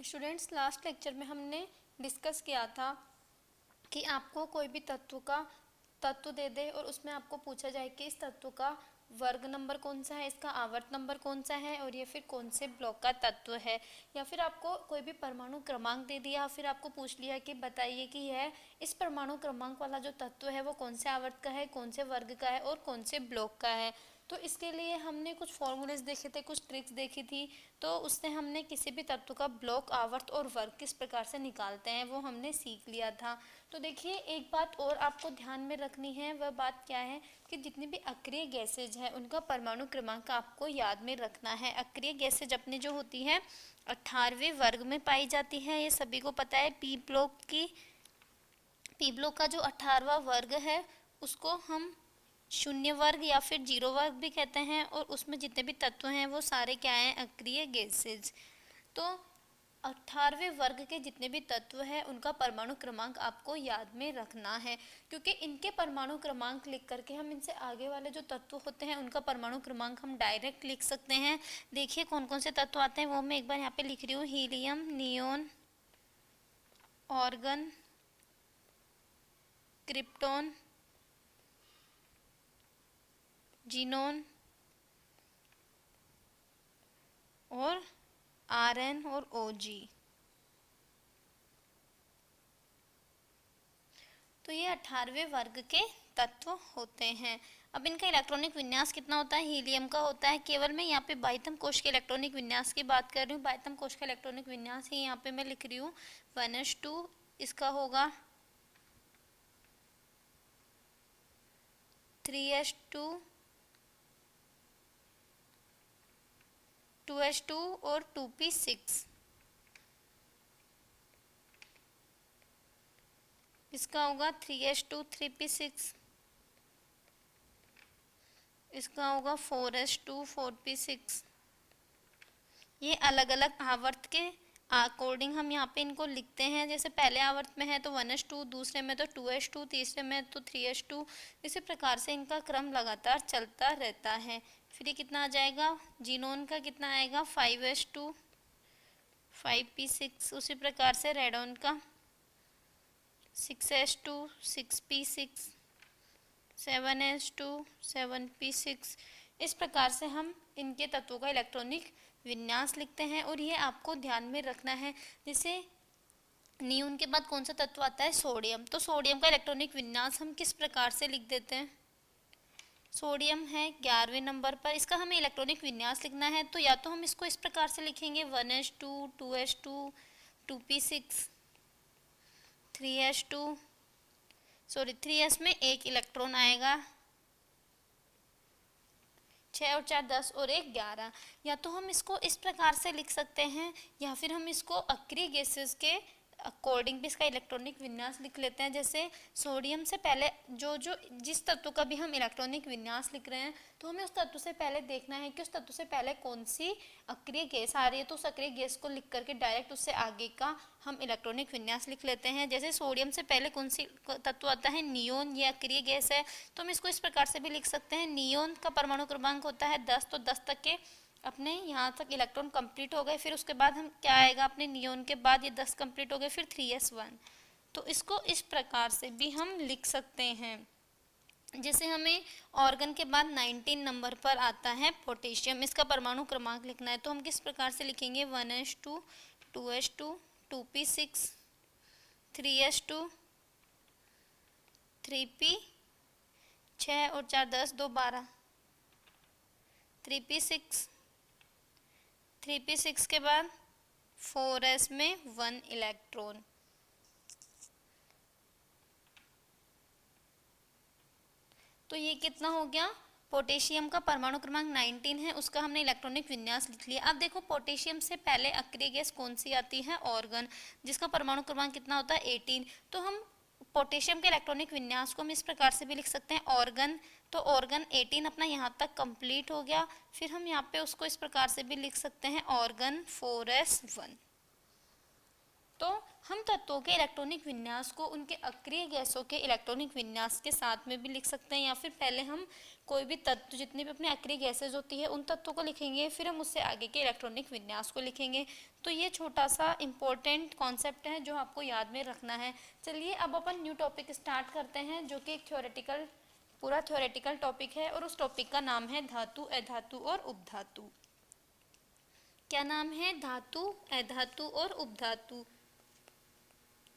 Students, last lecture में हमने discuss किया था कि आपको कोई भी तत्व दे दे और उसमें आपको पूछा जाए कि इस तत्व का वर्ग नंबर कौन सा है, इसका आवर्त नंबर कौन सा है और ये फिर कौन से ब्लॉक का तत्व है। या फिर आपको कोई भी परमाणु क्रमांक दे दिया, फिर आपको पूछ लिया कि बताइए कि यह इस परमाणु क्रमांक वाला जो तत्व है वो कौन से आवर्त का है, कौन से वर्ग का है और कौन से ब्लॉक का है। तो इसके लिए हमने कुछ फॉर्मूलेज देखे थे, कुछ ट्रिक्स देखी थी। तो उससे हमने किसी भी तत्व का ब्लॉक, आवर्त और वर्ग किस प्रकार से निकालते हैं वो हमने सीख लिया था। तो देखिए, एक बात और आपको ध्यान में रखनी है, वह बात क्या है कि जितनी भी अक्रिय गैसेज है उनका परमाणु क्रमांक आपको याद में रखना है। अक्रिय गैसेज अपनी जो होती है 18वें वर्ग में पाई जाती है, ये सभी को पता है। पी ब्लॉक का जो 18वां वर्ग है उसको हम शून्य वर्ग या फिर जीरो वर्ग भी कहते हैं, और उसमें जितने भी तत्व हैं वो सारे क्या हैं, अक्रिय गैसेज। तो 18वें वर्ग के जितने भी तत्व हैं उनका परमाणु क्रमांक आपको याद में रखना है, क्योंकि इनके परमाणु क्रमांक लिख करके हम इनसे आगे वाले जो तत्व होते हैं उनका परमाणु क्रमांक हम डायरेक्ट लिख सकते हैं। देखिए कौन कौन से तत्व आते हैं वो मैं एक बार यहाँ पे लिख रही हूँ। Helium, neon, organ, krypton, xenon और आरएन और ओजी। तो ये 18वें वर्ग के तत्व होते हैं। अब इनका इलेक्ट्रॉनिक विन्यास कितना होता है? हीलियम का होता है। केवल मैं यहाँ पे बाह्यतम कोश के इलेक्ट्रॉनिक विन्यास की बात कर रही हूँ। बाह्यतम कोश का इलेक्ट्रॉनिक विन्यास ही यहाँ पे मैं लिख रही हूँ 1s2। इसका होगा 3s2, 2s2 और 2p6। इसका होगा 3s2, 3p6। इसका होगा 4s2, 4p6। ये अलग अलग आवर्त के अकॉर्डिंग हम यहाँ पे इनको लिखते हैं। जैसे पहले आवर्त में है तो 1s2, दूसरे में तो 2s2, तीसरे में तो 3s2। इसी प्रकार से इनका क्रम लगातार चलता रहता है। फिर ये कितना आ जाएगा? जीनोन का कितना आएगा? 5s2, 5p6। उसी प्रकार से रेडॉन का 6s2, 6p6, 7s2, 7p6। इस प्रकार से हम इनके तत्वों का इलेक्ट्रॉनिक विन्यास लिखते हैं और ये आपको ध्यान में रखना है। जैसे नियोन के बाद कौन सा तत्व आता है? सोडियम। तो सोडियम का इलेक्ट्रॉनिक विन्यास हम किस प्रकार से लिख देते हैं? सोडियम है 11वें नंबर पर। इसका हमें इलेक्ट्रॉनिक विन्यास लिखना है तो या तो हम इसको इस प्रकार से लिखेंगे 1s2, 2s2, 2p6, 3s2, 3s में एक इलेक्ट्रॉन आएगा, 6 और 4 10 और 1 11। या तो हम इसको इस प्रकार से लिख सकते हैं या फिर हम इसको अक्रिय गैसेस के अकॉर्डिंग भी इसका इलेक्ट्रॉनिक विन्यास लिख लेते हैं। जैसे सोडियम से पहले जिस तत्व का भी हम इलेक्ट्रॉनिक विन्यास लिख रहे हैं तो हमें उस तत्व से पहले देखना है कि उस तत्व से पहले कौन सी अक्रिय गैस आ रही है। तो उस अक्रिय गैस को लिख करके डायरेक्ट उससे आगे का हम इलेक्ट्रॉनिक विन्यास लिख लेते हैं। जैसे सोडियम से पहले कौन सी तत्व आता है? नियोन। ये अक्रिय गैस है तो हम इसको इस प्रकार से भी लिख सकते हैं। नियोन का परमाणु क्रमांक होता है 10, तो 10 तक के अपने यहाँ तक इलेक्ट्रॉन कंप्लीट हो गए। फिर उसके बाद हम क्या आएगा? अपने नियोन के बाद ये 10 कंप्लीट हो गए, फिर 3s1। तो इसको इस प्रकार से भी हम लिख सकते हैं। जैसे हमें ऑर्गन के बाद 19 नंबर पर आता है पोटेशियम। इसका परमाणु क्रमांक लिखना है तो हम किस प्रकार से लिखेंगे? 1s2, 2s2, 2p6, 3s2, 3p, 6 और 4 10, 2 12, 3p6, 3p6 के बाद 4s में 1 इलेक्ट्रॉन। तो ये कितना हो गया? पोटेशियम का परमाणु क्रमांक 19 है, उसका हमने इलेक्ट्रॉनिक विन्यास लिख लिया। अब देखो पोटेशियम से पहले अक्रिय गैस कौन सी आती है? ऑर्गन, जिसका परमाणु क्रमांक कितना होता है? 18। तो हम पोटेशियम के इलेक्ट्रॉनिक विन्यास को हम इस प्रकार से भी लिख सकते हैं ऑर्गन। तो ऑर्गन 18 अपना यहाँ तक कंप्लीट हो गया। फिर हम यहाँ पे उसको इस प्रकार से भी लिख सकते हैं ऑर्गन 4s1। तो हम तत्वों के इलेक्ट्रॉनिक विन्यास को उनके अक्रिय गैसों के इलेक्ट्रॉनिक विन्यास के साथ में भी लिख सकते हैं, या फिर पहले हम कोई भी तत्व जितनी भी अपने अक्रिय गैसेज होती है उन तत्वों को लिखेंगे, फिर हम उससे आगे के इलेक्ट्रॉनिक विन्यास को लिखेंगे। तो ये छोटा सा इम्पोर्टेंट कॉन्सेप्ट है जो आपको याद में रखना है। चलिए अब अपन न्यू टॉपिक स्टार्ट करते हैं, जो कि एक पूरा थ्योरेटिकल टॉपिक है, और उस टॉपिक का नाम है धातु, अधातु और उपधातु। क्या नाम है? धातु, अधातु और उपधातु।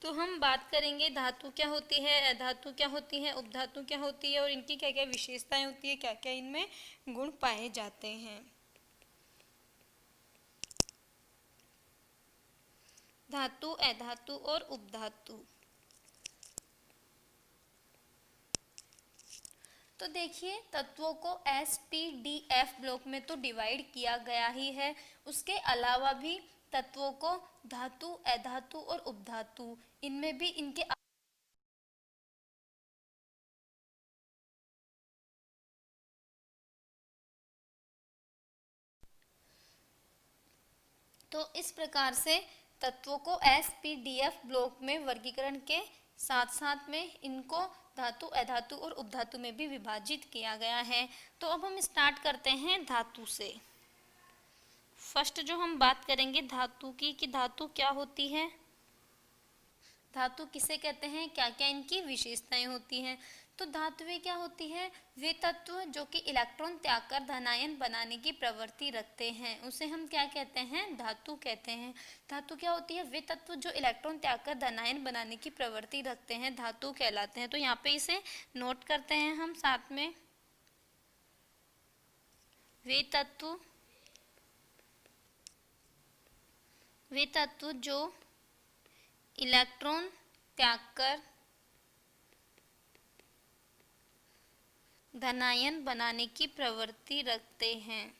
तो हम बात करेंगे धातु क्या होती है, अधातु क्या होती है, उपधातु क्या होती है, और इनकी क्या क्या विशेषताएं होती है, क्या क्या इनमें गुण पाए जाते हैं। धातु, अधातु और उपधातु। तो देखिए, तत्वों को SPDF ब्लॉक में तो डिवाइड किया गया ही है, उसके अलावा भी तत्वों को धातु, अधातु और उपधातु, इनमें भी इनके तो इस प्रकार से तत्वों को SPDF ब्लॉक में वर्गीकरण के साथ साथ में इनको धातु, अधातु और उपधातु में भी विभाजित किया गया है। तो अब हम स्टार्ट करते हैं धातु से। फर्स्ट जो हम बात करेंगे धातु की, कि धातु क्या होती है, धातु किसे कहते हैं, क्या क्या इनकी विशेषताएं होती हैं। तो धातुएं क्या होती है? वे तत्व जो कि इलेक्ट्रॉन त्याग कर धनायन बनाने की प्रवृत्ति रखते हैं, उसे हम क्या कहते हैं? धातु कहते हैं। धातु क्या होती है? वे तत्व जो इलेक्ट्रॉन त्याग कर धनायन बनाने की प्रवृत्ति रखते हैं, धातु कहलाते हैं। तो यहाँ पे इसे नोट करते हैं हम साथ में। वे तत्व जो इलेक्ट्रॉन त्याग कर धनायन बनाने की प्रवृत्ति रखते हैं,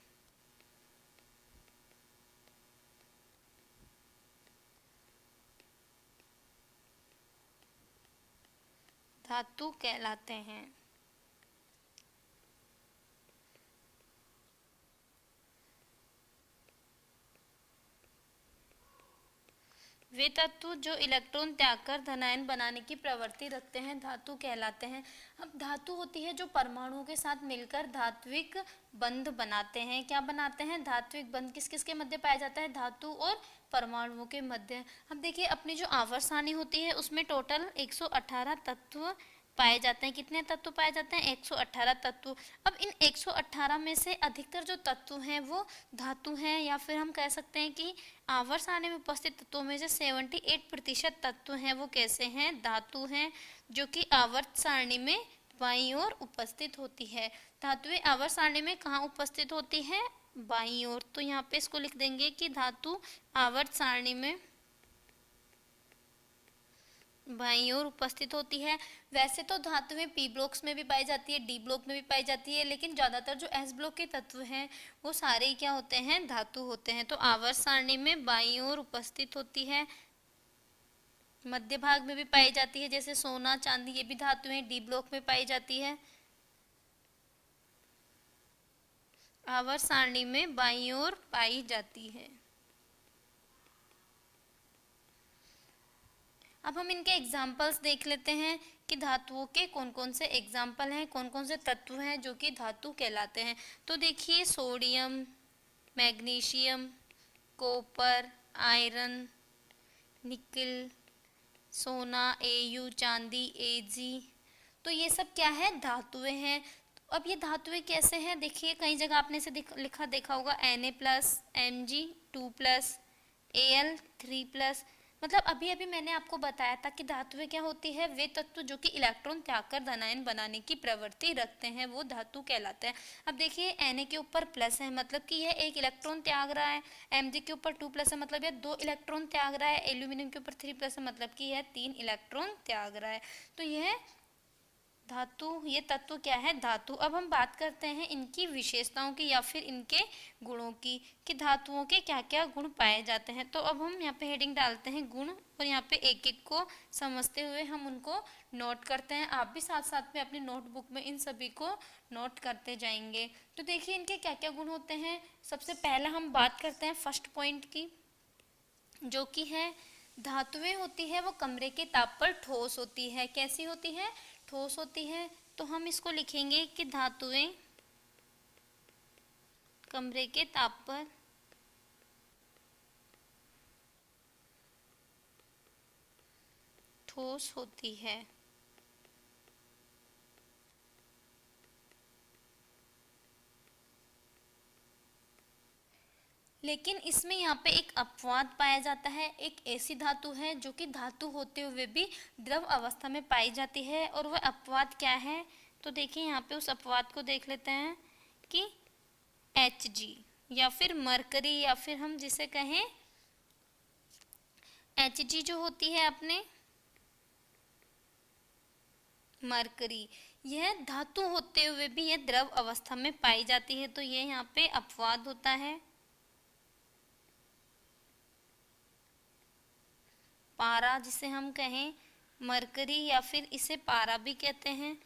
धातु कहलाते हैं। वे तत्व जो इलेक्ट्रॉन त्याग कर धनायन बनाने की प्रवृत्ति रखते हैं, धातु कहलाते हैं। अब धातु होती है जो परमाणुओं के साथ मिलकर धात्विक बंध बनाते हैं। क्या बनाते हैं? धात्विक बंध। किस किस के मध्य पाया जाता है? धातु और परमाणुओं के मध्य। अब देखिए, अपनी जो आवर्त सारणी होती है उसमें टोटल 118 तत्व पाए जाते हैं। कितने तत्व पाए जाते हैं? 118 तत्व। अब इन 118 में से अधिकतर जो तत्व हैं वो धातु हैं, या फिर हम कह सकते हैं कि आवर्त सारणी में उपस्थित तत्वों में से 78% तत्व हैं वो कैसे हैं? धातु हैं, जो कि आवर्त सारणी में बाईं ओर उपस्थित होती है। धातुएं आवर्त सारणी में कहाँ उपस्थित होती है? बाईं ओर। तो यहाँ पे इसको लिख देंगे कि धातु आवर्त सारणी में बाईं ओर उपस्थित होती है। वैसे तो धातुएं P ब्लॉक्स में भी पाई जाती है, D ब्लॉक में भी पाई जाती है, लेकिन ज़्यादातर जो S ब्लॉक के तत्व हैं वो सारे ही क्या होते हैं? धातु होते हैं। तो आवर्त सारणी में बाईं ओर उपस्थित होती है। मध्य भाग में भी पाई जाती है, जैसे सोना, चांदी, ये भी धातुएं D ब्लॉक में पाई जाती है। आवर्त सारणी में बाईं ओर पाई जाती है। अब हम इनके एग्जाम्पल्स देख लेते हैं कि धातुओं के कौन कौन से एग्जाम्पल हैं, कौन कौन से तत्व हैं जो कि धातु कहलाते हैं। तो देखिए, सोडियम, मैग्नीशियम, कॉपर, आयरन, निकल, सोना, Au, चांदी, Ag, तो ये सब क्या है? धातुएं हैं। तो अब ये धातुएं कैसे हैं? देखिए, कई जगह आपने इसे लिखा देखा होगा, Na+, Mg 2+, Al 3+। मतलब अभी अभी मैंने आपको बताया था कि धातुएं क्या होती है? वे तत्व जो कि इलेक्ट्रॉन त्याग कर धनायन बनाने की प्रवृत्ति रखते हैं, वो धातु कहलाते हैं। अब देखिए, Na के ऊपर प्लस है, मतलब कि यह एक इलेक्ट्रॉन त्याग रहा है। Mg के ऊपर 2+ है, मतलब यह 2 इलेक्ट्रॉन त्याग रहा है। एल्यूमिनियम के ऊपर 3+ है, मतलब कि यह 3 इलेक्ट्रॉन त्याग रहा है। तो यह धातु, ये तत्व क्या है? धातु। अब हम बात करते हैं इनकी विशेषताओं की या फिर इनके गुणों की, कि धातुओं के क्या क्या गुण पाए जाते हैं। तो अब हम यहाँ पे हेडिंग डालते हैं गुण, और यहाँ पे एक एक को समझते हुए हम उनको नोट करते हैं। आप भी साथ साथ में अपनी नोटबुक में इन सभी को नोट करते जाएंगे। तो देखिए, इनके क्या क्या गुण होते हैं। सबसे पहला हम बात करते हैं फर्स्ट पॉइंट की, जो कि है धातुएं होती है वो कमरे के ताप पर ठोस होती है। कैसी होती है? ठोस होती है। तो हम इसको लिखेंगे कि धातुएं कमरे के ताप पर ठोस होती है। लेकिन इसमें यहाँ पे एक अपवाद पाया जाता है। एक ऐसी धातु है जो कि धातु होते हुए भी द्रव अवस्था में पाई जाती है, और वह अपवाद क्या है? तो देखिए यहाँ पे उस अपवाद को देख लेते हैं कि Hg या फिर मरकरी, या फिर हम जिसे कहें Hg जो होती है अपने मरकरी, यह धातु होते हुए भी यह द्रव अवस्था में पाई जाती है। तो यह यहाँ पे अपवाद होता है। पारा जिसे हम कहें मरकरी, या फिर इसे पारा भी कहते हैं।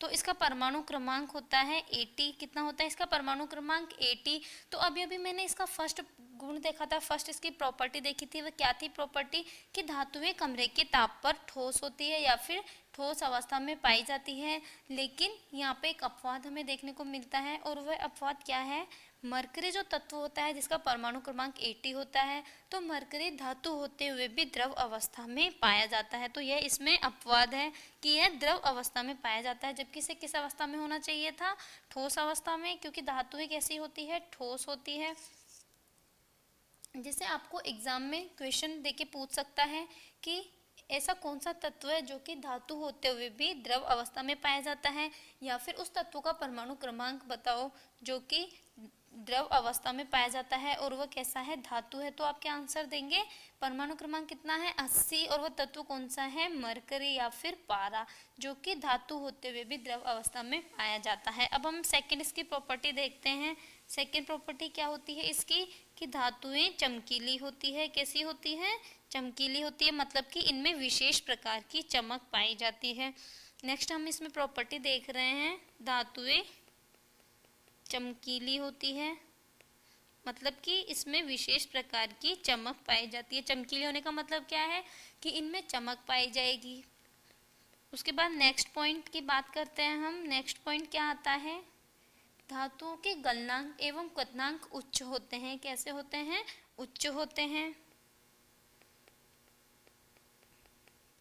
तो इसका परमाणु क्रमांक होता है 80। कितना होता है इसका परमाणु क्रमांक? 80। तो अभी मैंने इसका फर्स्ट गुण देखा था, फर्स्ट इसकी प्रॉपर्टी देखी थी। वह क्या थी प्रॉपर्टी? कि धातुएं कमरे के ताप पर ठोस होती है या फिर ठोस अवस्था में पाई जाती है। लेकिन यहाँ पे एक अपवाद हमें देखने को मिलता है, और वह अपवाद क्या है? मरकरी जो तत्व होता है जिसका परमाणु क्रमांक 80 होता है, तो मरकरी धातु होते हुए भी द्रव अवस्था में पाया जाता है। तो यह इसमें अपवाद है कि यह द्रव अवस्था में पाया जाता है, जबकि इसे किस अवस्था में होना चाहिए था? ठोस अवस्था में, क्योंकि धातुएं कैसी होती है? ठोस होती है। जैसे आपको एग्जाम में क्वेश्चन देके पूछ सकता है कि ऐसा कौन सा तत्व है जो कि धातु होते हुए भी द्रव अवस्था में पाया जाता है, या फिर उस तत्व का परमाणु क्रमांक बताओ जो कि द्रव अवस्था में पाया जाता है और वह कैसा है? धातु है। तो आप क्या आंसर देंगे? परमाणु क्रमांक कितना है? 80। और वह तत्व कौन सा है? मरकरी या फिर पारा, जो कि धातु होते हुए भी द्रव अवस्था में पाया जाता है। अब हम सेकंड इसकी प्रॉपर्टी देखते हैं। सेकंड प्रॉपर्टी क्या होती है इसकी? कि धातुएं चमकीली होती है। कैसी होती है? चमकीली होती है, मतलब कि इनमें विशेष प्रकार की चमक पाई जाती है। नेक्स्ट हम इसमें प्रॉपर्टी देख रहे हैं, धातुएं चमकीली होती है, मतलब कि इसमें विशेष प्रकार की चमक पाई जाती है। चमकीली होने का मतलब क्या है? कि इनमें चमक पाई जाएगी। उसके बाद नेक्स्ट पॉइंट की बात करते हैं हम। नेक्स्ट पॉइंट क्या आता है? धातुओं के गलनांक एवं क्वथनांक उच्च होते हैं। कैसे होते हैं? उच्च होते हैं।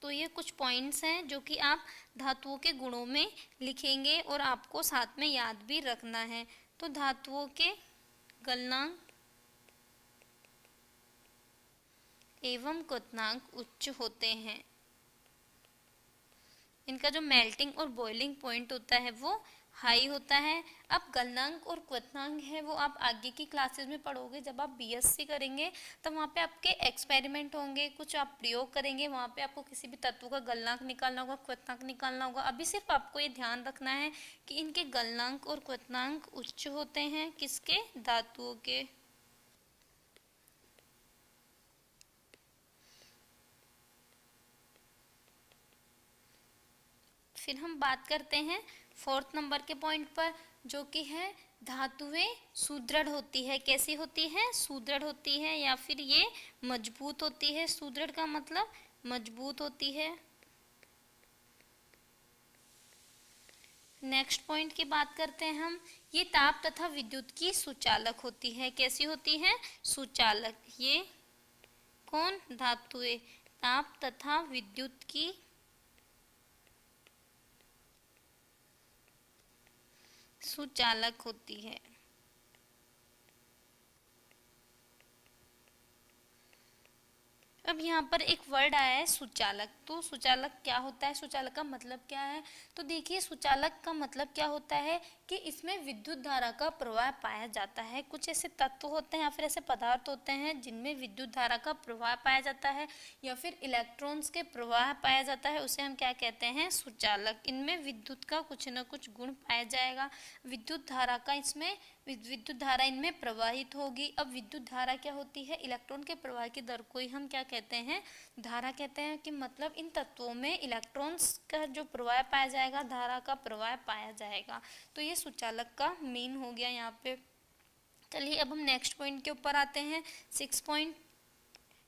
तो ये कुछ पॉइंट्स हैं जो कि आप धातुओं के गुणों में लिखेंगे और आपको साथ में याद भी रखना है। तो धातुओं के गलनांक एवं क्वथनांक उच्च होते हैं। इनका जो मेल्टिंग और बॉइलिंग पॉइंट होता है वो हाई होता है। अब गलनांक और क्वथनांक है वो आप आगे की क्लासेस में पढ़ोगे। जब आप बीएससी करेंगे तब वहाँ पे आपके एक्सपेरिमेंट होंगे, कुछ आप प्रयोग करेंगे, वहाँ पे आपको किसी भी तत्व का गलनांक निकालना होगा, क्वथनांक निकालना होगा। अभी सिर्फ आपको ये ध्यान रखना है कि इनके गलनांक और क्वथनांक उच्च होते हैं। किसके? धातुओं के। फिर हम बात करते हैं फोर्थ नंबर के पॉइंट पर, जो कि है धातुएं सुदृढ़ होती है। कैसी होती है? सुदृढ़ होती है, या फिर ये मजबूत होती है। सुदृढ़ का मतलब मजबूत होती है। नेक्स्ट पॉइंट की बात करते हैं हम। ये ताप तथा विद्युत की सुचालक होती है। कैसी होती है? सुचालक। ये कौन? धातुएं ताप तथा विद्युत की सुचालक होती है। अब यहाँ पर एक वर्ड आया है सुचालक। तो सुचालक क्या होता है? सुचालक का मतलब क्या है? तो देखिए सुचालक का मतलब क्या होता है कि इसमें विद्युत धारा का प्रवाह पाया जाता है। कुछ ऐसे तत्व होते हैं या फिर ऐसे पदार्थ होते हैं जिनमें विद्युत धारा का प्रवाह पाया जाता है या फिर इलेक्ट्रॉन्स के प्रवाह पाया जाता है, उसे हम क्या कहते हैं? सुचालक। इनमें विद्युत का कुछ न कुछ गुण पाया जाएगा। विद्युत धारा का इसमें विद्युत धारा इनमें प्रवाहित होगी। अब विद्युत धारा क्या होती है? इलेक्ट्रॉन के प्रवाह की दर को ही हम क्या कहते हैं? धारा कहते हैं। कि मतलब इन तत्वों में इलेक्ट्रॉन्स का जो प्रवाह पाया जाएगा, धारा का प्रवाह पाया जाएगा। तो ये सुचालक का मीन हो गया यहाँ पे। चलिए अब हम नेक्स्ट पॉइंट के ऊपर आते हैं। 6 पॉइंट।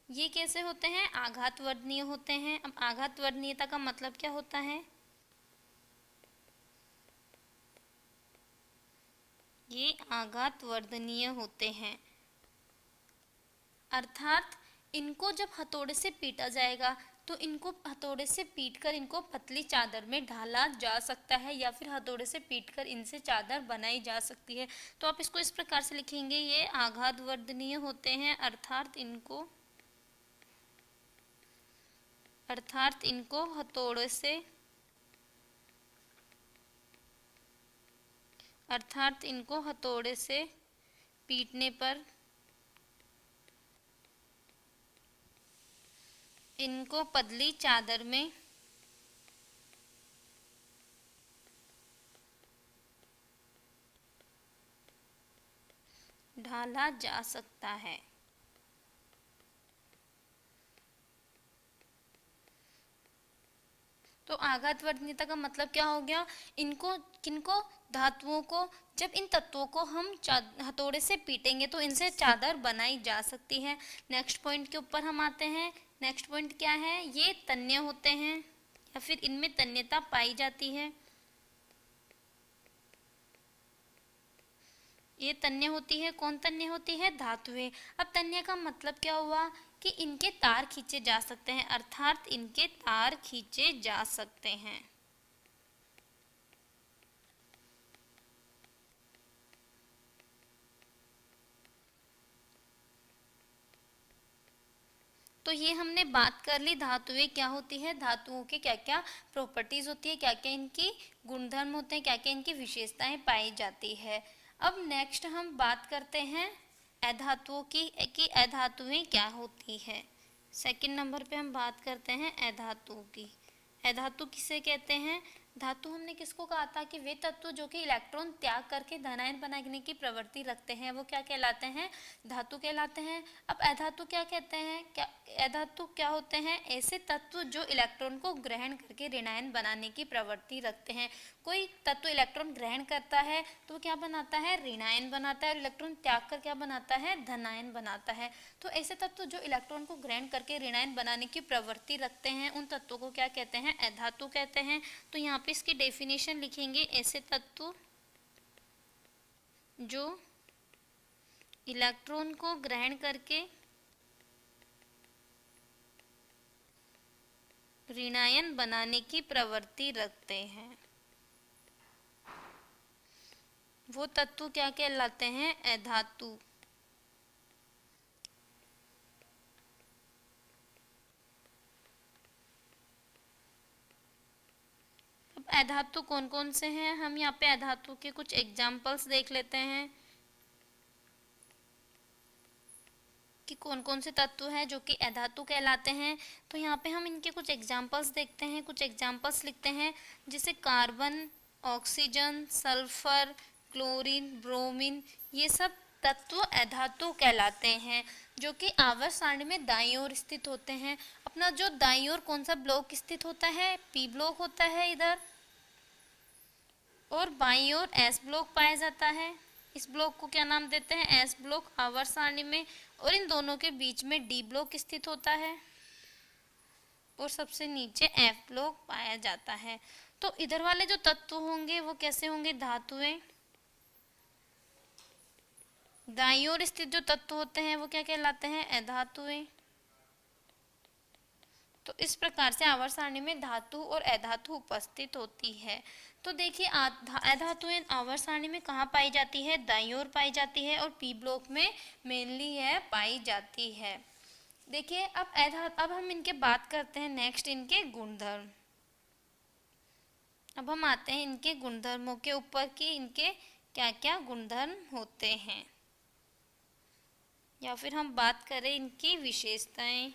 ये कैसे होते हैं? आघातवर्धनीय होते हैं। अब आघातवर्धनीयता का मतलब क्या होता है? ये आघातवर्धनीय होते हैं, अर्थात इनको जब हथौड़े से पीटा जाएगा तो इनको हथौड़े से पीटकर इनको पतली चादर में ढाला जा सकता है, या फिर हथौड़े से पीटकर इनसे चादर बनाई जा सकती है। तो आप इसको इस प्रकार से लिखेंगे, ये आघातवर्धनीय होते हैं, अर्थात इनको हथौड़े से पीटने पर इनको पतली चादर में ढाला जा सकता है। तो आघातवर्धनीयता का मतलब क्या हो गया? किनको धातुओं को जब इन तत्वों को हम हथौड़े से पीटेंगे तो इनसे चादर बनाई जा सकती है। नेक्स्ट पॉइंट के ऊपर हम आते हैं। नेक्स्ट पॉइंट क्या है? ये तन्य होते हैं या फिर इनमें तन्यता पाई जाती है। ये तन्य होती है। कौन तन्य होती है? धातुएं। अब तन्य का मतलब क्या हुआ? कि इनके तार खींचे जा सकते हैं, अर्थात इनके तार खींचे जा सकते हैं। तो ये हमने बात कर ली धातुएं क्या होती है, धातुओं के क्या क्या प्रॉपर्टीज होती है, क्या क्या इनकी गुणधर्म होते हैं, क्या क्या इनकी विशेषताएं पाई जाती है। अब नेक्स्ट हम बात करते हैं अधातुओं की कि अधातुएं क्या होती है। सेकंड नंबर पे हम बात करते हैं अधातुओं की। अधातु किसे कहते हैं? धातु हमने किसको कहा था कि वे तत्व जो कि इलेक्ट्रॉन त्याग करके धनायन बनाने की प्रवृत्ति रखते हैं, वो क्या कहलाते हैं? धातु कहलाते हैं। अब अधातु क्या कहते हैं? क्या अधातु क्या होते हैं? ऐसे तत्व जो इलेक्ट्रॉन को ग्रहण करके ऋणायन बनाने की प्रवृत्ति रखते हैं। कोई तत्व इलेक्ट्रॉन ग्रहण करता है तो क्या बनाता है? ऋणायन बनाता है, और इलेक्ट्रॉन त्याग कर क्या बनाता है? धनायन बनाता है। तो ऐसे तत्व जो इलेक्ट्रॉन को ग्रहण करके ऋणायन बनाने की प्रवृत्ति रखते हैं, उन तत्वों को क्या कहते हैं? अधातु कहते हैं। तो यहाँ पे इसकी डेफिनेशन लिखेंगे, ऐसे तत्व जो इलेक्ट्रॉन को ग्रहण करके ऋणायन बनाने की प्रवृत्ति रखते हैं, वो तत्व क्या कहलाते हैं? अधातु। अब अधातु कौन कौन से हैं? हम यहाँ पे अधातु के कुछ एग्जाम्पल्स देख लेते हैं कि कौन कौन से तत्व हैं जो कि अधातु कहलाते हैं। तो यहाँ पे हम इनके कुछ एग्जाम्पल्स देखते हैं, कुछ एग्जाम्पल्स लिखते हैं, जैसे carbon, oxygen, sulphur, chlorine, bromine, ये सब तत्व अधातु कहलाते हैं, जो कि आवर्त सारणी में दाईं ओर स्थित होते हैं। अपना जो दाईं ओर कौन सा ब्लॉक स्थित होता है? पी ब्लॉक होता है इधर, और बाईं ओर एस ब्लॉक पाया जाता है। इस ब्लॉक को क्या नाम देते हैं? एस ब्लॉक आवर्त सारणी में। और इन दोनों के बीच में डी ब्लॉक स्थित होता है, और सबसे नीचे एफ ब्लॉक पाया जाता है। तो इधर वाले जो तत्व होंगे वो कैसे होंगे? धातुएं। दाईं ओर स्थित जो तत्व होते हैं वो क्या कहलाते हैं? अधातुएं। तो इस प्रकार से आवर्त सारणी में धातु और अधातु उपस्थित होती है। तो देखिए अधातुएं आवर्त सारणी में कहाँ पाई जाती है? दाईं ओर पाई जाती है, और पी ब्लॉक में मेनली है पाई जाती है। देखिए अब हम इनके बात करते हैं नेक्स्ट, इनके गुणधर्म। अब हम आते हैं इनके गुणधर्मों के ऊपर कि इनके क्या क्या गुणधर्म होते हैं, या फिर हम बात करें इनकी विशेषताएं।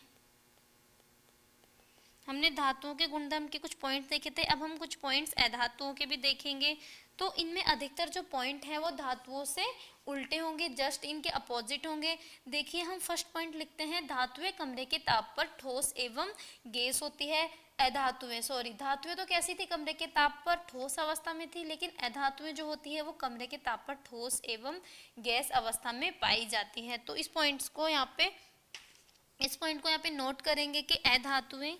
हमने धातुओं के गुणधर्म के कुछ पॉइंट्स देखे थे, अब हम कुछ पॉइंट्स अधातुओं के भी देखेंगे। तो इनमें अधिकतर जो पॉइंट है वो धातुओं से उल्टे होंगे, जस्ट इनके अपोजिट होंगे। देखिए हम फर्स्ट पॉइंट लिखते हैं, धातुएं कमरे के ताप पर ठोस एवं गैस होती है। धातुएं तो कैसी थी? कमरे के ताप पर ठोस अवस्था में थी, लेकिन अधातुएं जो होती है वो कमरे के ताप पर ठोस एवं गैस अवस्था में पाई जाती है। तो इस पॉइंट्स को यहाँ पे इस पॉइंट को यहाँ पे नोट करेंगे कि अधातुएं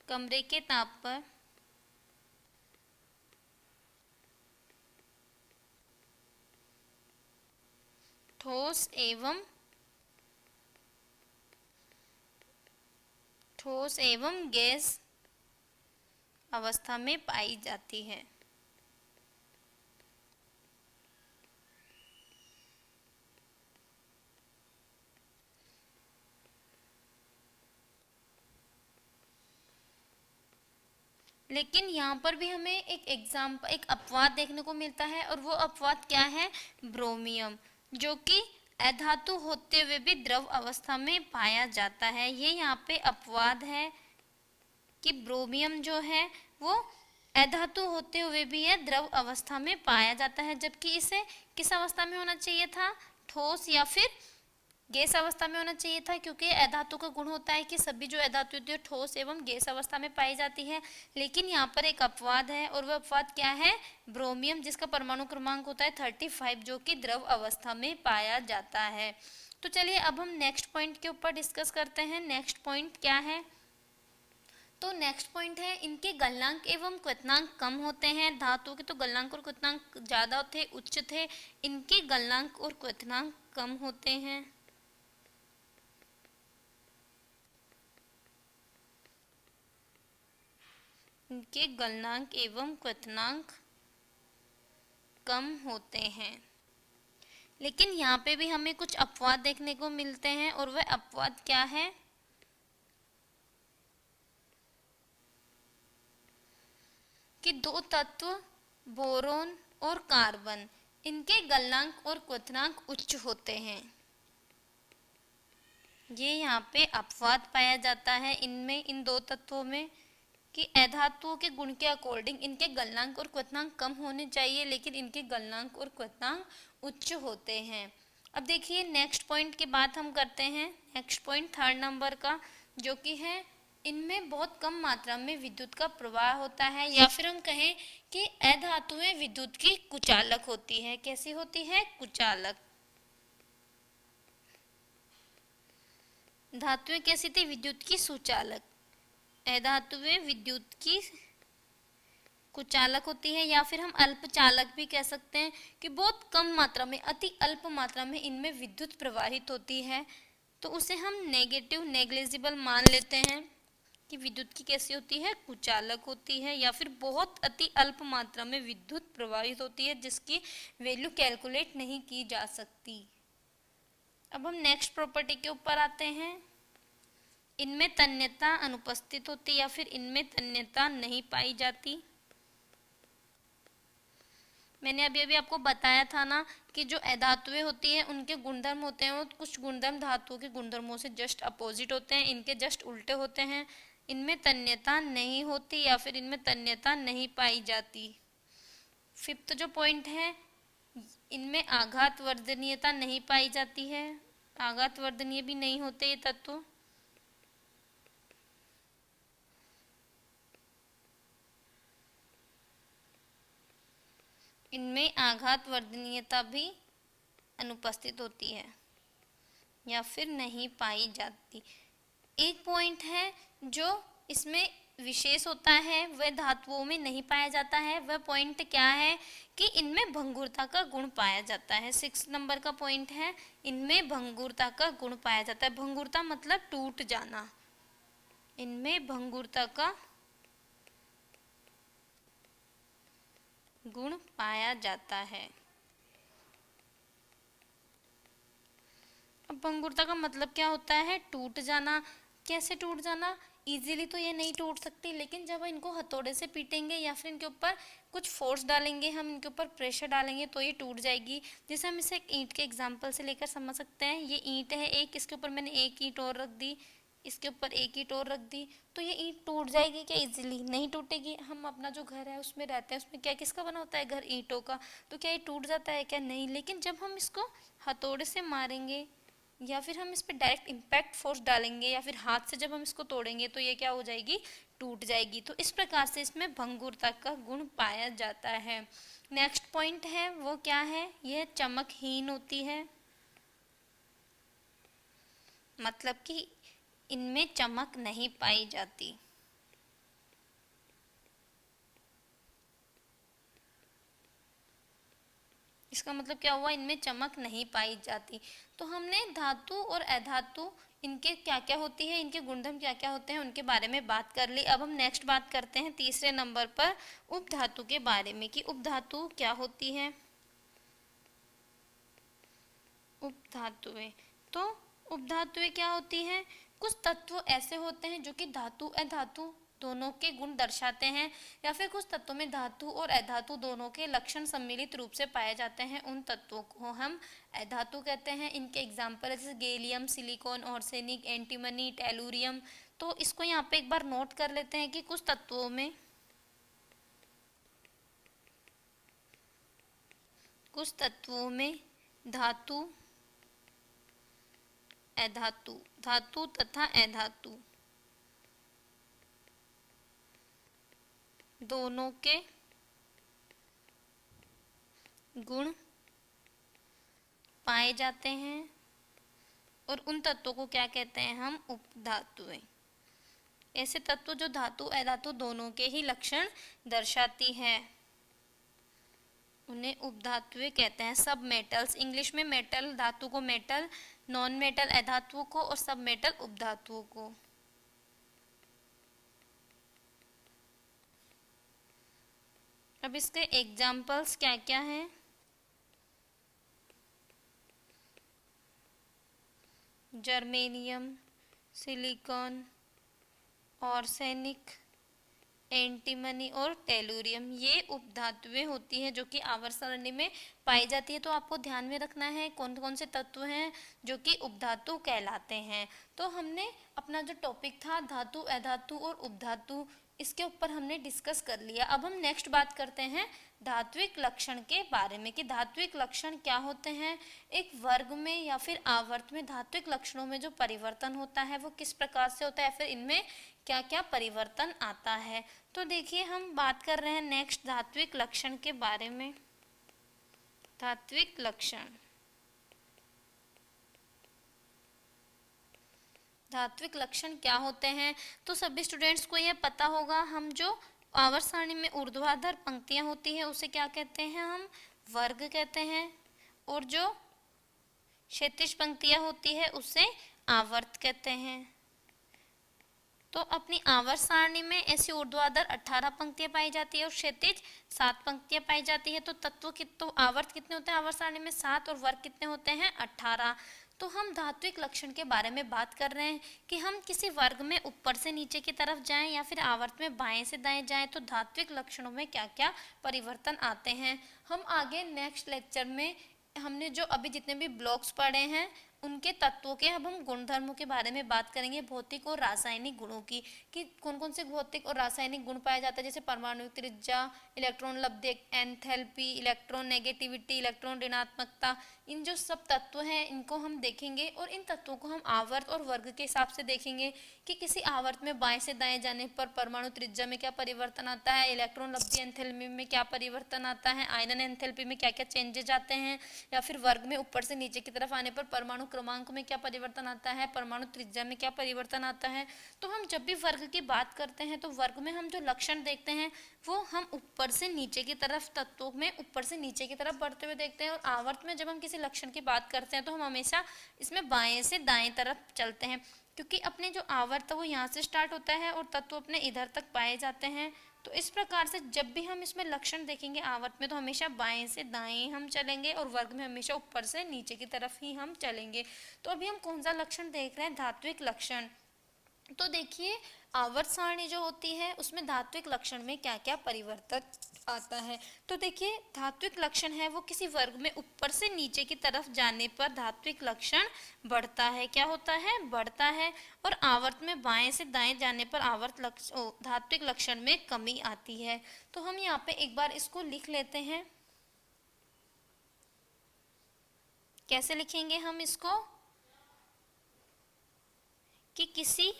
कमरे के ताप पर ठोस एवं गैस अवस्था में पाई जाती है। लेकिन यहाँ पर भी हमें एक अपवाद देखने को मिलता है, और वो अपवाद क्या है? ब्रोमियम, जो कि अधातु होते हुए भी द्रव अवस्था में पाया जाता है। ये यहाँ पे अपवाद है कि ब्रोमियम जो है वो अधातु होते हुए भी यह द्रव अवस्था में पाया जाता है, जबकि इसे किस अवस्था में होना चाहिए था? ठोस या फिर गैस अवस्था में होना चाहिए था, क्योंकि अधातु का गुण होता है कि सभी जो अधातु होती है ठोस एवं गैस अवस्था में पाई जाती है। लेकिन यहाँ पर एक अपवाद है, और वह अपवाद क्या है? ब्रोमियम, जिसका परमाणु क्रमांक होता है 35, जो कि द्रव अवस्था में पाया जाता है। तो चलिए अब हम नेक्स्ट पॉइंट के ऊपर डिस्कस करते हैं। नेक्स्ट पॉइंट क्या है? तो नेक्स्ट पॉइंट है, इनके गलनांक एवं क्वथनांक कम होते हैं। धातु के तो गलनांक और क्वथनांक ज्यादा थे, उच्च थे, इनके गलनांक और क्वथनांक कम होते हैं। इनके गलनांक एवं क्वथनांक कम होते हैं। लेकिन यहाँ पे भी हमें कुछ अपवाद देखने को मिलते हैं, और वह अपवाद क्या है? कि दो तत्व बोरोन और कार्बन, इनके गलनांक और क्वथनांक उच्च होते हैं। ये यहाँ पे अपवाद पाया जाता है इनमें, इन दो तत्वों में, कि अधातुओं के गुण के अकॉर्डिंग इनके गलनांक और क्वथनांक कम होने चाहिए, लेकिन इनके गलनांक और क्वथनांक उच्च होते हैं। अब देखिए नेक्स्ट पॉइंट की बात हम करते हैं। नेक्स्ट पॉइंट 3rd नंबर का, जो कि है, इनमें बहुत कम मात्रा में विद्युत का प्रवाह होता है, या फिर हम कहें कि अधातुएं विद्युत की कुचालक होती है। कैसी होती है? कुचालक। धातुएं कैसी थी? विद्युत की सुचालक। अधातुएं विद्युत की कुचालक होती है, या फिर हम अल्पचालक भी कह सकते हैं, कि बहुत कम मात्रा में, अति अल्प मात्रा में इनमें विद्युत प्रवाहित होती है। तो उसे हम नेगेटिव, नेग्लिजिबल मान लेते हैं कि विद्युत की कैसी होती है? कुचालक होती है, या फिर बहुत अति अल्प मात्रा में विद्युत प्रवाहित होती है, जिसकी वैल्यू कैलकुलेट नहीं की जा सकती। अब हम नेक्स्ट प्रॉपर्टी के ऊपर आते हैं। इनमें तन्यता अनुपस्थित होती, या फिर इनमें तन्यता नहीं पाई जाती। मैंने अभी आपको बताया था ना कि जो अधातुएं होती हैं उनके गुणधर्म होते हैं, वो कुछ गुणधर्म धातुओं के गुणधर्मों से जस्ट अपोजिट होते हैं, इनके जस्ट उल्टे होते हैं। इनमें तन्यता नहीं होती, या फिर इनमें तन्यता नहीं पाई जाती। 5th जो पॉइंट है, इनमें आघात वर्धनीयता नहीं पाई जाती है। आघात वर्धनीय भी नहीं होते ये तत्व। इनमें आघात वर्धनीयता भी अनुपस्थित होती है, या फिर नहीं पाई जाती। एक पॉइंट है जो इसमें विशेष होता है, वह धातुओं में नहीं पाया जाता है। वह पॉइंट क्या है? कि इनमें भंगुरता का गुण पाया जाता है। 6 नंबर का पॉइंट है, इनमें भंगुरता का गुण पाया जाता है। भंगुरता मतलब टूट जाना। इनमें भंगुरता का गुण पाया जाता है। अब भंगुरता का मतलब क्या होता है? टूट जाना। कैसे टूट जाना? इजीली तो ये नहीं टूट सकती, लेकिन जब इनको हथौड़े से पीटेंगे या फिर इनके ऊपर कुछ फोर्स डालेंगे, हम इनके ऊपर प्रेशर डालेंगे, तो ये टूट जाएगी। जैसे हम इसे एक ईंट के एग्जांपल से लेकर समझ सकते हैं। ये ईंट है एक, इसके ऊपर मैंने एक ईंट और रख दी, इसके ऊपर एक ईंट और रख दी, तो ये ईंट टूट जाएगी क्या? इजीली नहीं टूटेगी। हम अपना जो घर है उसमें रहते हैं, उसमें क्या किसका बना होता है? घर ईंटों का। तो क्या ये टूट जाता है क्या? नहीं। लेकिन जब हम इसको हथौड़े से मारेंगे, या फिर हम इस पर डायरेक्ट इम्पैक्ट फोर्स डालेंगे, या फिर हाथ से जब हम इसको तोड़ेंगे, तो ये क्या हो जाएगी? टूट जाएगी। तो इस प्रकार से इसमें भंगुरता का गुण पाया जाता है। नेक्स्ट पॉइंट है वो क्या है? यह चमकहीन होती है। मतलब कि इनमें चमक नहीं पाई जाती। इसका मतलब क्या हुआ, इनमें चमक नहीं पाई जाती। तो हमने धातु और अधातु इनके क्या क्या होती है, इनके गुणधर्म क्या क्या होते हैं, उनके बारे में बात कर ली। अब हम नेक्स्ट बात करते हैं तीसरे नंबर पर उपधातु के बारे में कि उपधातु क्या होती है। उपधातुएं, तो उपधातुएं क्या होती हैं, कुछ तत्व ऐसे होते हैं जो कि धातु अधातु दोनों के गुण दर्शाते हैं, या फिर कुछ तत्वों में धातु और अधातु दोनों के लक्षण सम्मिलित रूप से पाए जाते हैं, उन तत्वों को हम अधातु कहते हैं। इनके एग्जाम्पल जैसे gallium, silicon, arsenic, antimony, tellurium. तो इसको यहाँ पे एक बार नोट कर लेते हैं कि कुछ तत्वों में धातु अधातु, धातु तथा अधातु दोनों के गुण पाए जाते हैं, और उन तत्वों को क्या कहते हैं हम, उपधातुएं। ऐसे तत्व जो धातु अधातु दोनों के ही लक्षण दर्शाती है, उन्हें उपधातुएं कहते हैं। सब मेटल्स, इंग्लिश में मेटल धातु को मेटल, नॉन मेटल अधातुओं को, और सब मेटल उपधातुओं को। अब इसके एग्जाम्पल्स क्या क्या हैं, जर्मेनियम, सिलिकॉन, आर्सेनिक, एंटीमनी और टेलुरियम, ये उपधातुएं होती हैं जो कि आवर्त सारणी में पाई जाती है। तो आपको ध्यान में रखना है कौन कौन से तत्व हैं जो कि उपधातु कहलाते हैं। तो हमने अपना जो टॉपिक था धातु अधातु और उपधातु, इसके ऊपर हमने डिस्कस कर लिया। अब हम नेक्स्ट बात करते हैं धात्विक लक्षण के बारे में कि धात्विक लक्षण क्या होते हैं। एक वर्ग में या फिर आवर्त में धात्विक लक्षणों में जो परिवर्तन होता है वो किस प्रकार से होता है, फिर इनमें क्या क्या परिवर्तन आता है। तो देखिए हम बात कर रहे हैं नेक्स्ट धात्विक लक्षण के बारे में। धात्विक लक्षण, धात्विक लक्षण क्या होते हैं, तो सभी स्टूडेंट्स को यह पता होगा। हम जो आवर्त सारणी में ऊर्ध्वाधर पंक्तियां होती है उसे क्या कहते हैं, हम वर्ग कहते हैं, और जो क्षैतिज पंक्तियां होती है उसे आवर्त कहते हैं। तो अपनी आवर्त सारणी में ऐसी ऊर्ध्वाधर 18 पंक्तियां पाई जाती है और क्षैतिज 7 पंक्तियां पाई जाती है। तो तो आवर्त कितने होते हैं आवर्त सारणी में, 7, और वर्ग कितने होते हैं, 18। तो हम धात्विक लक्षण के बारे में बात कर रहे हैं कि हम किसी वर्ग में ऊपर से नीचे की तरफ जाएं या फिर आवर्त में बाएं से दाएं जाएं तो धात्विक लक्षणों में क्या क्या परिवर्तन आते हैं। हम आगे नेक्स्ट लेक्चर में हमने जो अभी जितने भी ब्लॉक्स पढ़े हैं उनके तत्वों के, अब हम गुणधर्मों के बारे में बात करेंगे, भौतिक और रासायनिक गुणों की, कि कौन कौन से भौतिक और रासायनिक गुण पाए जाते हैं, जैसे परमाणु त्रिज्या, इलेक्ट्रॉन लब्धि, एंथैल्पी, इलेक्ट्रॉन नेगेटिविटी, इलेक्ट्रॉन ऋणात्मकता। इन जो सब तत्व हैं इनको हम देखेंगे, और इन तत्वों को हम आवर्त और वर्ग के हिसाब से देखेंगे कि किसी आवर्त में बाएं से दाएं जाने पर परमाणु त्रिज्या में क्या परिवर्तन आता है, इलेक्ट्रॉन लब्धि एंथैल्पी में क्या परिवर्तन आता है, आयनन एंथैल्पी में क्या क्या चेंजेज आते हैं, या फिर वर्ग में ऊपर से नीचे की तरफ आने पर परमाणु क्रमांक में क्या परिवर्तन आता है, परमाणु त्रिज्या में क्या परिवर्तन आता है। तो हम जब भी वर्ग की बात करते हैं तो वर्ग में हम जो लक्षण देखते हैं वो हम ऊपर से नीचे की तरफ, तत्वों में ऊपर से नीचे की तरफ बढ़ते हुए देखते हैं, और आवर्त में जब हम किसी लक्षण की बात करते हैं तो हम हमेशा इसमें बाएं से दाएं तरफ चलते हैं, क्योंकि अपने जो आवर्त है वो यहाँ से स्टार्ट होता है और तत्व अपने इधर तक पाए जाते हैं। तो इस प्रकार से जब भी हम इसमें लक्षण देखेंगे आवर्त में तो हमेशा बाएं से दाएं हम चलेंगे, और वर्ग में हमेशा ऊपर से नीचे की तरफ ही हम चलेंगे। तो अभी हम कौन सा लक्षण देख रहे हैं, धात्विक लक्षण। तो देखिए आवर्त सारणी जो होती है उसमें धात्विक लक्षण में क्या क्या परिवर्तन आता है। तो देखिए धात्विक लक्षण है वो किसी वर्ग में ऊपर से नीचे की तरफ जाने पर धात्विक लक्षण बढ़ता है, क्या होता है, बढ़ता है, और आवर्त में बाएं से दाएं जाने पर धात्विक लक्षण में कमी आती है। तो हम यहाँ पे एक बार इसको लिख लेते हैं। कैसे लिखेंगे हम इसको, कि किसी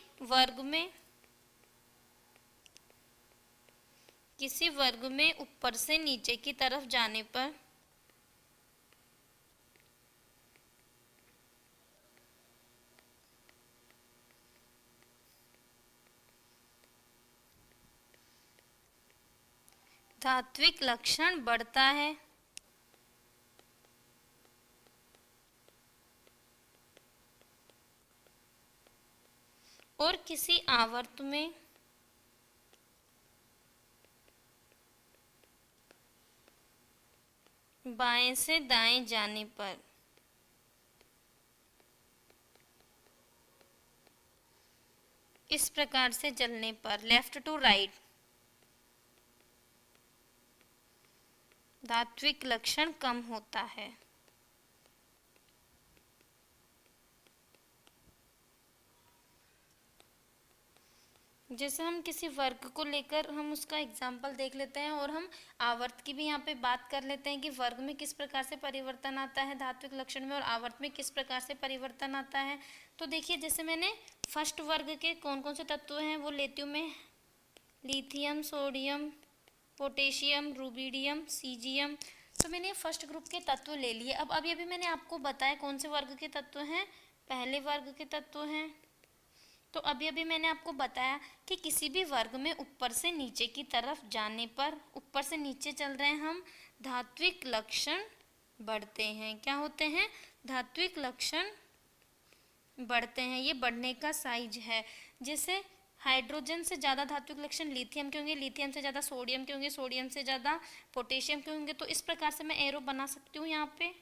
वर्ग में ऊपर से नीचे की तरफ जाने पर धात्विक लक्षण बढ़ता है। और किसी आवर्त में बाएं से दाएं जाने पर इस प्रकार से चलने पर, लेफ्ट टू राइट, धात्विक लक्षण कम होता है। जैसे हम किसी वर्ग को लेकर हम उसका एग्जाम्पल देख लेते हैं और हम आवर्त की भी यहाँ पे बात कर लेते हैं कि वर्ग में किस प्रकार से परिवर्तन आता है धात्विक लक्षण में और आवर्त में किस प्रकार से परिवर्तन आता है। तो देखिए, जैसे मैंने फर्स्ट वर्ग के कौन कौन से तत्व हैं वो लेती हूँ मैं। Lithium, sodium, potassium, rubidium, caesium. तो मैंने फर्स्ट ग्रुप के तत्व ले लिए। अब अभी अभी मैंने आपको बताया कौन से वर्ग के तत्व हैं, पहले वर्ग के तत्व हैं। तो अभी अभी मैंने आपको बताया कि किसी भी वर्ग में ऊपर से नीचे की तरफ जाने पर, ऊपर से नीचे चल रहे हैं हम, धात्विक लक्षण बढ़ते हैं। क्या होते हैं? धात्विक लक्षण बढ़ते हैं। ये बढ़ने का साइज है। जैसे हाइड्रोजन से ज़्यादा धात्विक लक्षण लिथियम के होंगे, लिथियम से ज़्यादा सोडियम के होंगे, सोडियम से ज़्यादा पोटेशियम के होंगे। तो इस प्रकार से मैं एरो बना सकती हूँ यहाँ पे।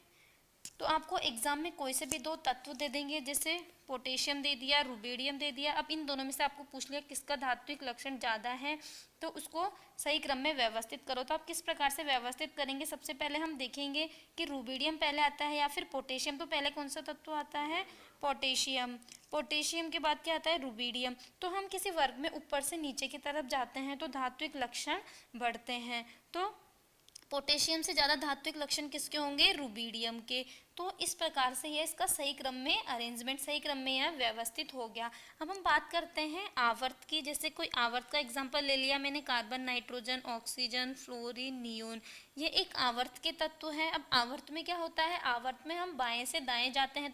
तो आपको एग्जाम में कोई से भी दो तत्व दे देंगे, जैसे पोटेशियम दे दिया, रुबिडियम दे दिया। अब इन दोनों में से आपको पूछ लिया किसका धात्विक लक्षण ज़्यादा है, तो उसको सही क्रम में व्यवस्थित करो। तो आप किस प्रकार से व्यवस्थित करेंगे? सबसे पहले हम देखेंगे कि रुबिडियम पहले आता है या फिर पोटेशियम। तो पहले कौन सा तत्व आता है? पोटेशियम। पोटेशियम के बाद क्या आता है? रुबिडियम। तो हम किसी वर्ग में ऊपर से नीचे की तरफ जाते हैं तो धात्विक लक्षण बढ़ते हैं। तो पोटेशियम से ज़्यादा धात्विक लक्षण किसके होंगे? रुबिडियम के। तो इस प्रकार से यह इसका सही क्रम में अरेंजमेंट, सही क्रम में यह व्यवस्थित हो गया। अब हम बात करते हैं आवर्त की। जैसे कोई आवर्त का एग्जांपल ले लिया मैंने, carbon, nitrogen, oxygen, fluorine, neon. ये एक आवर्त के तत्व है। अब आवर्त में क्या होता है? आवर्त में हम बाएं से दाएं जाते हैं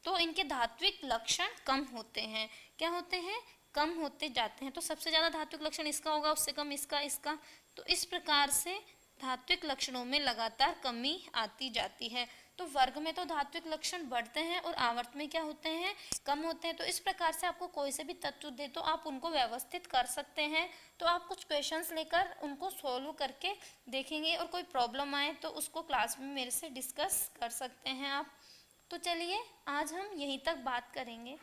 तो इनके धात्विक लक्षण कम होते हैं। क्या होते हैं? कम होते जाते हैं। तो सबसे ज़्यादा धात्विक लक्षण इसका होगा, उससे कम इसका, इसका। तो इस प्रकार से धात्विक लक्षणों में लगातार कमी आती जाती है। तो वर्ग में तो धात्विक लक्षण बढ़ते हैं और आवर्त में क्या होते हैं? कम होते हैं। तो इस प्रकार से आपको कोई से भी तत्व दे तो आप उनको व्यवस्थित कर सकते हैं। तो आप कुछ क्वेश्चंस लेकर उनको सॉल्व करके देखेंगे और कोई प्रॉब्लम आए तो उसको क्लास में मेरे से डिस्कस कर सकते हैं आप। तो चलिए आज हम यहीं तक बात करेंगे।